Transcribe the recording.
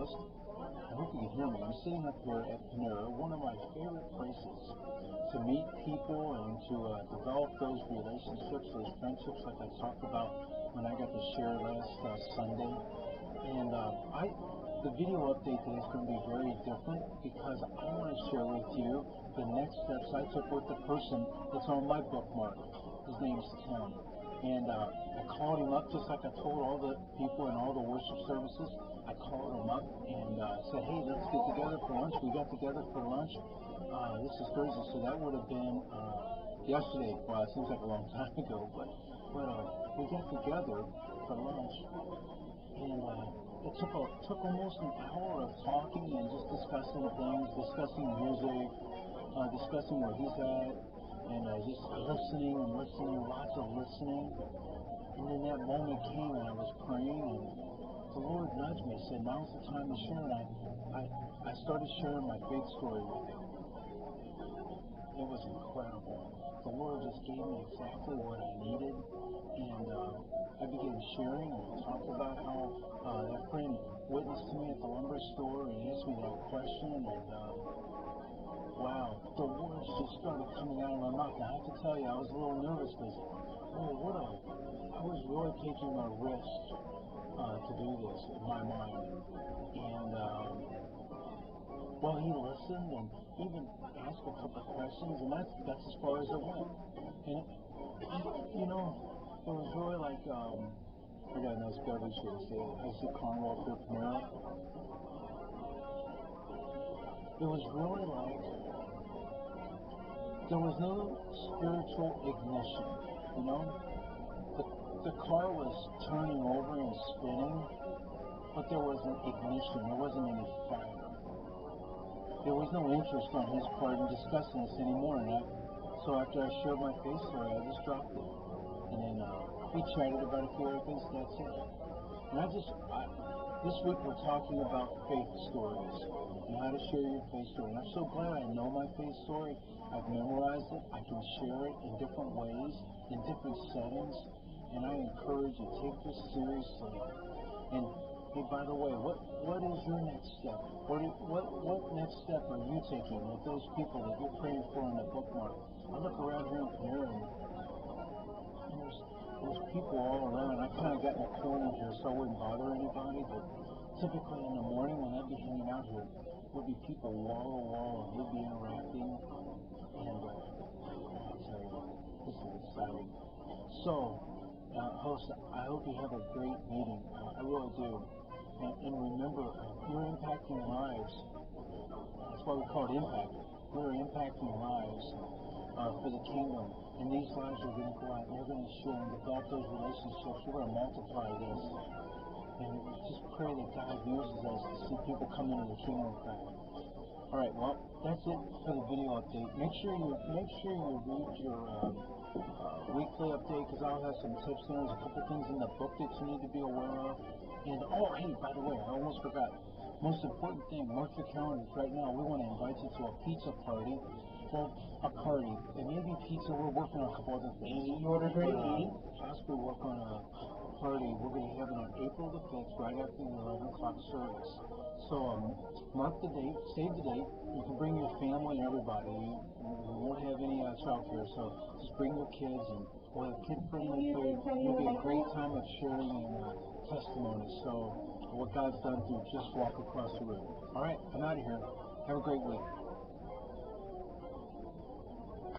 host. I hope you can hear me. I'm sitting up here at Panera, one of my favorite places to meet people and to develop those relationships, those friendships like I talked about when I got to share last Sunday. And the video update today is going to be very different because I want to share with you the next steps I took with the person that's on my bookmark. His name's Tim. And I called him up just like I told all the people in all the worship services. I called him up and said, hey, let's get together for lunch. We got together for lunch. This is Thursday, so that would have been yesterday. Well, it seems like a long time ago, but we got together for lunch. And it took almost an hour of talking and just discussing things, discussing music, discussing where he's at, and just listening, lots of listening. And then that moment came and I was praying and the Lord nudged me, said, now's the time to share. And I started sharing my faith story with him. It was incredible. The Lord just gave me exactly what I needed. And I began sharing and talked about how that friend witnessed to me at the lumber store and asked me that question. And wow, the words just started coming out of my mouth. And I have to tell you, I was a little nervous because, I was really taking a risk to do this in my mind. And well, he listened and even asked a couple of questions, and that's as far as it went. And it was really like I got a nice beverage here. I see Cornwall for Panera. It was really like there was no spiritual ignition, The car was turning over and spinning, but there wasn't ignition. There wasn't any fire. There was no interest on his part in discussing this anymore. And so after I shared my faith story, I just dropped it. And then we chatted about a few other things. That's it. And this week we're talking about faith stories and how to share your faith story. And I'm so glad I know my faith story. I've memorized it. I can share it in different ways, in different settings. And I encourage you, take this seriously. And hey, by the way, what is your next step? What next step are you taking with those people that you're praying for in the bookmark? I look around here in Panera and there's people all around. I kind of got in a corner here so I wouldn't bother anybody, but typically in the morning when I'd be hanging out here, there'd be people wall to wall and we'd be interacting. And I'll tell you, this is exciting. So, host, I hope you have a great meeting. I really do. And remember, you're impacting lives. That's why we call it impact. We're impacting lives for the kingdom. And these lives are going to go out and they're going to share and develop those relationships. We're going to multiply this. And just pray that God uses us to see people come into the kingdom of God. All right, well, that's it for the video update. Make sure you read your weekly update because I'll have some tips there. There's a couple things in the book that you need to be aware of. And hey, by the way, I almost forgot. Most important thing, mark your calendars right now. We want to invite you to a pizza party. Well, a party. It may be pizza. We're working on a couple other things. You order to eat. Possibly work on a party. We're going to have it on April the 5th, right after the 11 o'clock service. So mark the date, save the date. You can bring your family and everybody. We won't have any childcare, so just bring your kids and we'll have kid-friendly food. It'll be a great time of sharing and testimony. So what God's done through just walk across the room. All right, I'm out of here. Have a great week.